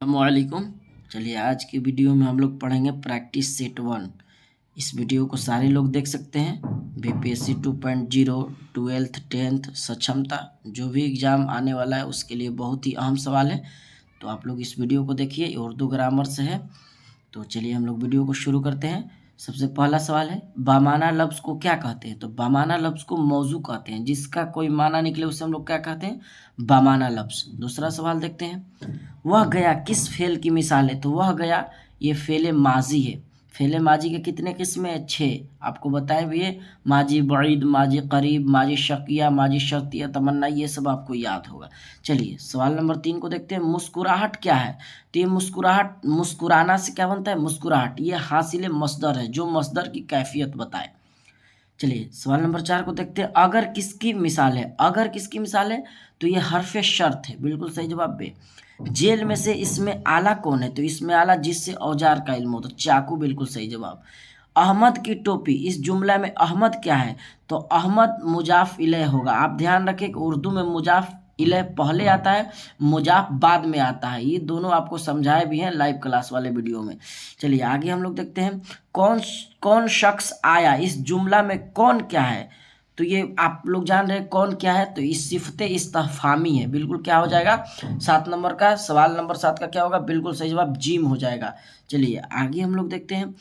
अस्सलामुअलैकुम। चलिए आज की वीडियो में हम लोग पढ़ेंगे प्रैक्टिस सेट 1। इस वीडियो को सारे लोग देख सकते हैं। बीपीएससी 2.0 ट्वेल्थ 10th सक्षमता जो भी एग्ज़ाम आने वाला है उसके लिए बहुत ही अहम सवाल है, तो आप लोग इस वीडियो को देखिए। उर्दू ग्रामर से है, तो चलिए हम लोग वीडियो को शुरू करते हैं। सबसे पहला सवाल है, बामाना लफ्ज़ को क्या कहते हैं? तो बामाना लफ्ज़ को मौजू कहते हैं। जिसका कोई माना निकले उसे हम लोग क्या कहते हैं? बामाना लफ्ज़। दूसरा सवाल देखते हैं, वह गया किस फेल की मिसाल है? तो वह गया ये फेल माजी है। फेल माजी के कितने किस्में हैं? 6 आपको बताए भी है। माजी बईद, माजी करीब, माजी शकिया, माजी शर्तिया, तमन्ना, ये सब आपको याद होगा। चलिए सवाल नंबर 3 को देखते हैं, मुस्कुराहट क्या है? तो ये मुस्कुराहट, मुस्कुराना से क्या बनता है? मुस्कुराहट। ये हासिल मसदर है जो मसदर की कैफियत बताए। चलिए सवाल नंबर 4 को देखते हैं, अगर किसकी मिसाल है? अगर किसकी मिसाल है? तो ये हरफ शर्त है। बिल्कुल सही जवाब बे। जेल में से इसमें आला कौन है? तो इसमें आला जिससे औजार का इल्म हो, तो चाकू। बिल्कुल सही जवाब। अहमद की टोपी, इस जुमला में अहमद क्या है? तो अहमद मुजाफ इलैह होगा। आप ध्यान रखें कि उर्दू में मुजाफ इलैह पहले आता है, मुजाफ बाद में आता है। ये दोनों आपको समझाए भी हैं लाइव क्लास वाले वीडियो में। चलिए आगे हम लोग देखते हैं, कौन कौन शख्स आया? इस जुमला में कौन क्या है? तो ये आप लोग जान रहे हैं कौन क्या है? तो इस सिफत इस्तफामी है। बिल्कुल क्या हो जाएगा? 7 नंबर का सवाल नंबर 7 का क्या होगा? बिल्कुल सही जवाब जीम हो जाएगा। चलिए आगे हम लोग देखते हैं,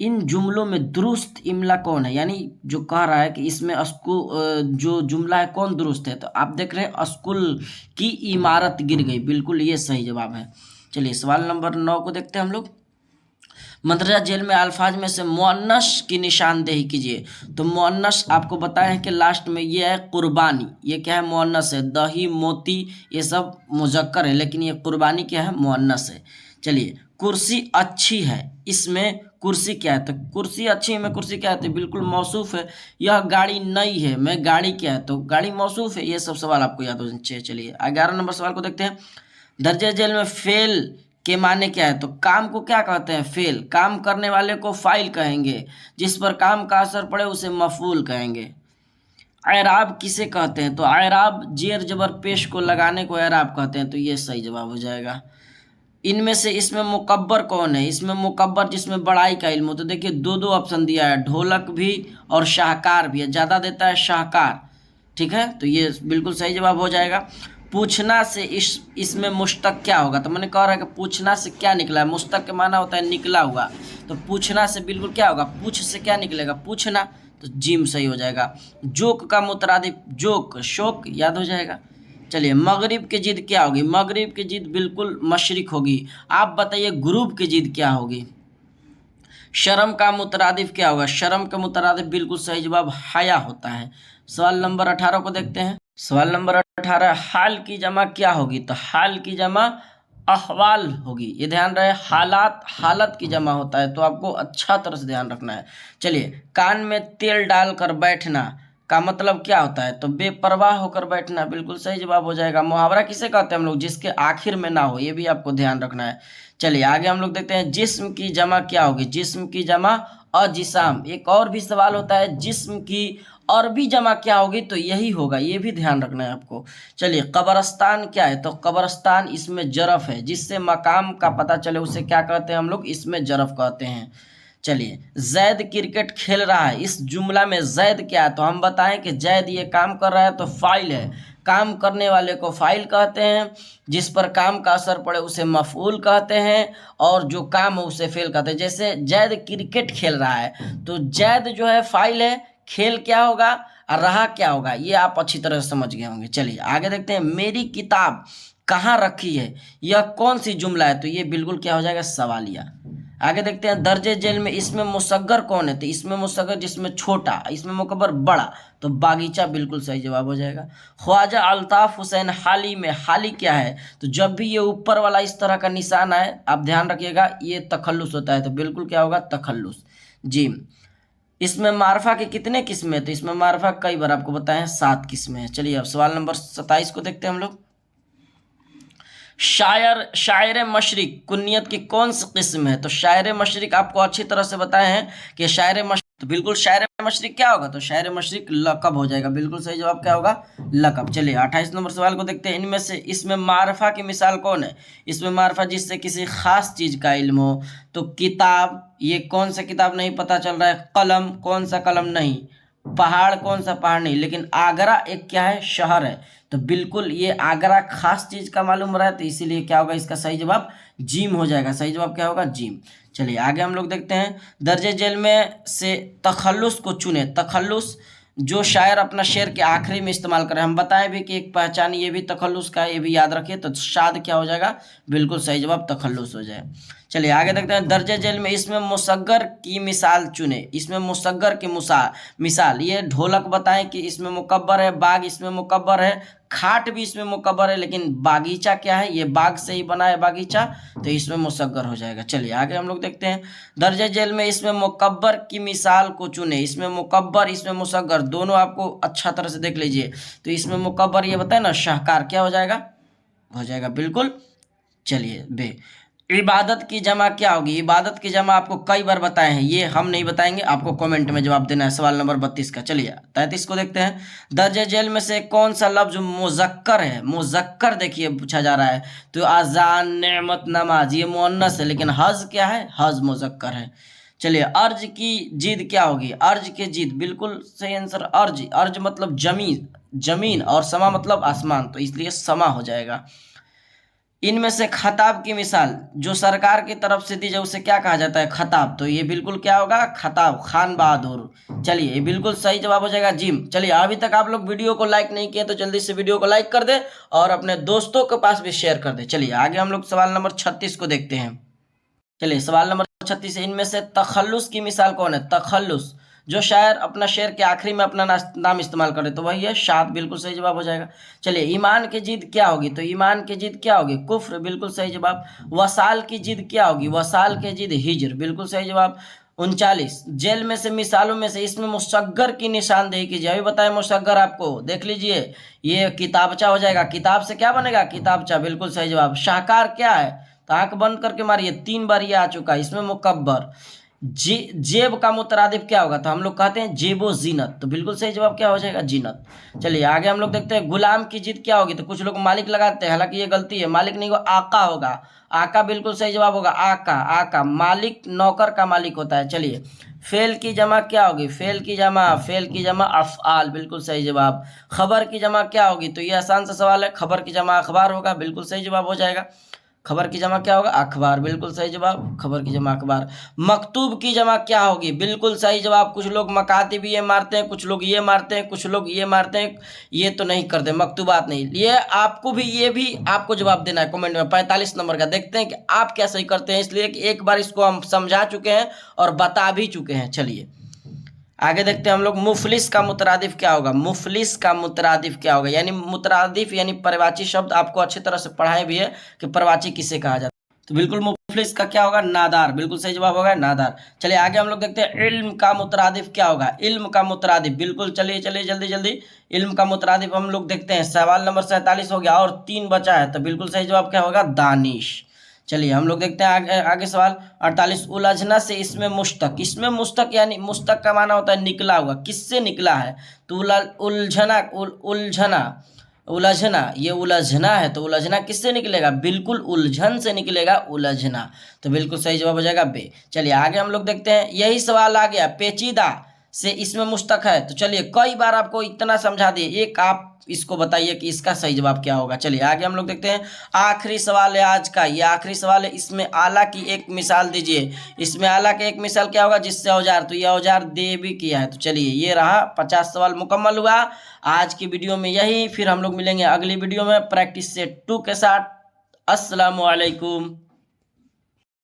इन जुमलों में दुरुस्त इमला कौन है? यानी जो कह रहा है कि इसमें जो जुमला है कौन दुरुस्त है? तो आप देख रहे हैं स्कूल की इमारत गिर गई। बिल्कुल ये सही जवाब है। चलिए सवाल नंबर 9 को देखते हैं हम लोग, मंदरजा जेल में अल्फाज में से मुअन्नस की निशानदेही कीजिए। तो मुअन्नस आपको बताएं कि लास्ट में ये है कुर्बानी। ये क्या है? मुअन्नस है। दही, मोती, ये सब मुजक्कर है, लेकिन ये कुर्बानी क्या है? मुअन्नस है। चलिए कुर्सी अच्छी है, इसमें कुर्सी क्या है? तो कुर्सी अच्छी में कुर्सी क्या है? तो बिल्कुल मौसूफ है। यह गाड़ी नई है, मैं गाड़ी क्या है? तो गाड़ी मौसूफ है। ये सब सवाल आपको याद होना चाहिए। चलिए 11 नंबर सवाल को देखते हैं, दर्जे जेल में फेल के माने क्या है? तो काम को क्या कहते हैं? फेल। काम करने वाले को फाइल कहेंगे, जिस पर काम का असर पड़े उसे मफूल कहेंगे। एराब किसे कहते हैं? तो एराब जेर जबर पेश को लगाने को एराब कहते हैं। तो ये सही जवाब हो जाएगा। इनमें से इसमें मुकब्बर कौन है? इसमें मुकब्बर जिसमें बड़ाई का इल्म हो। तो देखिए दो दो ऑप्शन दिया है, ढोलक भी और शाहकार भी है। ज़्यादा देता है शाहकार, ठीक है, तो ये बिल्कुल सही जवाब हो जाएगा। पूछना से इसमें मुश्तक क्या होगा? तो मैंने कह रहा है कि पूछना से क्या निकला है? मुश्तक के माना होता है निकला हुआ, तो पूछना से बिल्कुल क्या होगा? पूछ से क्या निकलेगा? पूछना, तो जिम सही हो जाएगा। जोक का मुतरादिफ जोक, शोक, याद हो जाएगा। चलिए मगरिब की जिद क्या होगी? मगरिब की जिद बिल्कुल मशरिक होगी। आप बताइए गुरूब की जिद क्या होगी? शर्म का मुतरादिफ क्या होगा? शर्म का मुतरादिफ बिल्कुल सही जवाब हया होता है। सवाल नंबर 18 को देखते हैं। सवाल नंबर 18, हाल की जमा क्या होगी? तो हाल की जमा अहवाल होगी। ये ध्यान रहे, हालात हालत की जमा होता है, तो आपको अच्छा तरह से ध्यान रखना है। चलिए कान में तेल डालकर बैठना का मतलब क्या होता है? तो बेपरवाह होकर बैठना। बिल्कुल सही जवाब हो जाएगा। मुहावरा किसे कहते हैं हम लोग? जिसके आखिर में ना हो, ये भी आपको ध्यान रखना है। चलिए आगे हम लोग देखते हैं, जिस्म की जमा क्या होगी? जिस्म की जमा अजिसाम। एक और भी सवाल होता है, जिस्म की अरबी जमा क्या होगी? तो यही होगा, ये भी ध्यान रखना है आपको। चलिए कब्रस्तान क्या है? तो कब्रस्तान इसमें जरफ है, जिससे मकाम का पता चले उसे क्या कहते हैं हम लोग? इसमें जरफ कहते हैं। चलिए जैद क्रिकेट खेल रहा है, इस जुमला में जैद क्या है? तो हम बताएं कि जैद ये काम कर रहा है, तो फाइल है। काम करने वाले को फाइल कहते हैं, जिस पर काम का असर पड़े उसे मफूल कहते हैं, और जो काम है उसे फेल कहते हैं। जैसे जैद क्रिकेट खेल रहा है, तो जैद जो है फाइल है, खेल क्या होगा और रहा क्या होगा, ये आप अच्छी तरह से समझ गए होंगे। चलिए आगे देखते हैं, मेरी किताब कहाँ रखी है? यह कौन सी जुमला है? तो ये बिल्कुल क्या हो जाएगा? सवालिया। आगे देखते हैं, दर्जे जेल में इसमें मुसग्गर कौन है? तो इसमें मुसग्गर जिसमें छोटा, इसमें मुकब्बर बड़ा, तो बागीचा बिल्कुल सही जवाब हो जाएगा। ख्वाजा अल्ताफ हुसैन हाली में, हाली क्या है? तो जब भी ये ऊपर वाला इस तरह का निशान आए आप ध्यान रखिएगा, ये तखल्लुस होता है, तो बिल्कुल क्या होगा? तखल्लुस। जी। इसमें मारफा के कितने किस्में हैं? तो इसमें मारफा कई बार आपको बताएं 7 किस्में हैं। चलिए अब सवाल नंबर 27 को देखते हैं हम लोग। शायर मशरिक कुन्नियत की कौन सी किस्म है? तो शायर मशरिक आपको अच्छी तरह से बताए हैं कि शायर मशरिक तो बिल्कुल शायर मशरिक क्या होगा, तो शायर मशरिक लक़ब हो जाएगा। बिल्कुल सही जवाब क्या होगा, लक़ब। चलिए 28 नंबर सवाल को देखते हैं। इनमें से इसमें मारफा की मिसाल कौन है? इसमें मारफा जिससे किसी खास चीज का इल्म हो। तो किताब, ये कौन सा किताब नहीं पता चल रहा है। कलम, कौन सा कलम नहीं। पहाड़, कौन सा पहाड़ नहीं। लेकिन आगरा एक क्या है, शहर है। तो बिल्कुल ये आगरा खास चीज का मालूम रहा है, तो इसीलिए क्या होगा, इसका सही जवाब जिम हो जाएगा। सही जवाब क्या होगा, जिम। चलिए आगे हम लोग देखते हैं। दर्जे जेल में से तखल्लुस को चुने। तखल्लुस जो शायर अपना शेर के आखिरी में इस्तेमाल करें। हम बताएं भी कि एक पहचान ये भी तखल्लुस का, ये भी याद रखिए। तो शाद क्या हो जाएगा, बिल्कुल सही जवाब तखल्लुस हो जाए। चलिए आगे देखते हैं। दर्जे जेल में इसमें मुसग्गर की मिसाल चुने। इसमें मुसग्गर की मिसाल, ये ढोलक बताएं कि इसमें मुकब्बर है, बाग इसमें मुकब्बर है, खाट भी इसमें मुकब्बर है, लेकिन बागीचा क्या है, ये बाग से ही बना है बागीचा, तो इसमें मुसग्गर हो जाएगा। चलिए आगे हम लोग देखते हैं। दर्जे जेल में इसमें मुकब्बर की मिसाल को चुने। इसमें मुकब्बर, इसमें मुसग्गर, दोनों आपको अच्छा तरह से देख लीजिए। तो इसमें मुकब्बर ये बताए ना, शाहकार क्या हो जाएगा, हो जाएगा बिल्कुल। चलिए बे। इबादत की जमा क्या होगी? इबादत की जमा आपको कई बार बताए हैं, ये हम नहीं बताएंगे, आपको कमेंट में जवाब देना है। सवाल नंबर 32 का। चलिए 33 को देखते हैं। दर्जे जेल में से कौन सा लफ्ज मुजक्कर है? मुजक्कर देखिए पूछा जा रहा है। तो अजान, नेमत, नमाज, ये मुअन्नस है, लेकिन हज क्या है, हज मुजक्कर है। चलिए अर्ज की जिद क्या होगी? अर्ज की जिद, बिल्कुल सही आंसर अर्ज। अर्ज मतलब जमीन, जमीन, और समा मतलब आसमान, तो इसलिए समा हो जाएगा। इनमें से खताब की मिसाल जो सरकार की तरफ से दी जाए उसे क्या कहा जाता है, खताब। तो ये बिल्कुल क्या होगा, खताब, खान बहादुर। चलिए ये बिल्कुल सही जवाब हो जाएगा, जिम। चलिए अभी तक आप लोग वीडियो को लाइक नहीं किए तो जल्दी से वीडियो को लाइक कर दे और अपने दोस्तों के पास भी शेयर कर दे। चलिए आगे हम लोग सवाल नंबर 36 को देखते हैं। चलिए सवाल नंबर 36 है। इनमें से तखल्लुस की मिसाल कौन है? तखल्लुस जो शायर अपना शेर के आखिरी में अपना नाम इस्तेमाल करे, तो वही है शाद, बिल्कुल सही जवाब हो जाएगा। चलिए ईमान की जिद क्या होगी? तो ईमान की जिद क्या होगी, कुफ्र, बिल्कुल सही जवाब। वसाल की जिद क्या होगी? वसाल की जिद हिज्र, बिल्कुल सही जवाब। 39 जेल में से मिसालों में से इसमें मुसग्गर की निशानदेही कीजिए। अभी बताए मुसग्गर, आपको देख लीजिए, ये किताबचा हो जाएगा। किताब से क्या बनेगा, किताबचा, बिल्कुल सही जवाब। शाहकार क्या है? तो आंख बंद करके मारिए, 3 बार ये आ चुका है। इसमें मुकब्बर। जेब का मुतरादिफ क्या होगा? तो हम लोग कहते हैं जेबो जीनत, तो बिल्कुल सही जवाब क्या हो जाएगा, जीनत। चलिए आगे हम लोग देखते हैं। गुलाम की जिद क्या होगी? तो कुछ लोग मालिक लगाते हैं, हालांकि ये गलती है, मालिक नहीं होगा, आका होगा। आका बिल्कुल सही जवाब होगा, आका। आका मालिक, नौकर का मालिक होता है। चलिए फेल की जमा क्या होगी? फेल की जमा अफ़आल, बिल्कुल सही जवाब। खबर की जमा क्या होगी? तो ये आसान सा सवाल है, खबर की जमा अखबार होगा, बिल्कुल सही जवाब हो जाएगा। खबर की जमा क्या होगा, अखबार, बिल्कुल सही जवाब। खबर की जमा अखबार। मकतूब की जमा क्या होगी? बिल्कुल सही जवाब। कुछ लोग मकातिब ये मारते हैं, कुछ लोग ये मारते हैं, कुछ लोग ये मारते हैं, ये तो नहीं करते, मकतूबात नहीं। ये आपको भी, ये भी आपको जवाब देना है कमेंट में। 45 नंबर का देखते हैं कि आप क्या सही करते हैं, इसलिए कि एक बार इसको हम समझा चुके हैं और बता भी चुके हैं। चलिए आगे देखते हैं हम लोग। मुफलिस का मुतरादिफ क्या होगा? मुफलिस का मुतरादिफ क्या होगा? यानी मुतरादिफ यानी पर्यायवाची शब्द आपको अच्छी तरह से पढ़ाए भी है कि पर्यायवाची किसे कहा जाता है। तो बिल्कुल मुफलिस का क्या होगा, नादार, बिल्कुल सही जवाब होगा, नादार। चलिए आगे हम लोग देखते हैं। इल्म का मुतरादिफ क्या होगा? इल्म का मुतरादिफ, बिल्कुल, चलिए चलिए जल्दी जल्दी। इल्म का मुतरादिफ हम लोग देखते हैं। सवाल नंबर 47 हो गया और 3 बचा है, तो बिल्कुल सही जवाब क्या होगा, दानिश। चलिए हम लोग देखते हैं आगे सवाल 48। उलझना से इसमें मुश्तक, इसमें मुश्तक यानी मुश्तक का माना होता है निकला हुआ, किससे निकला है? तो उलझना, उलझना, उलझना, ये उलझना है, तो उलझना किससे निकलेगा? बिल्कुल उलझन से निकलेगा, उलझना, तो बिल्कुल सही जवाब हो जाएगा बे। चलिए आगे हम लोग देखते हैं। यही सवाल आ गया, पेचीदा से इसमें मुश्तक है। तो चलिए कई बार आपको इतना समझा दिए, एक आप इसको बताइए कि इसका सही जवाब क्या होगा। चलिए आगे हम लोग देखते हैं। आखिरी सवाल है आज का, ये आखिरी सवाल है। इसमें आला की एक मिसाल दीजिए। इसमें आला की एक मिसाल क्या होगा? जिससे औजार, तो ये औजार दे भी किया है। तो चलिए ये रहा, 50 सवाल मुकम्मल हुआ आज की वीडियो में यही। फिर हम लोग मिलेंगे अगली वीडियो में प्रैक्टिस सेट 2 के साथ। अस्सलामु अलैकुम।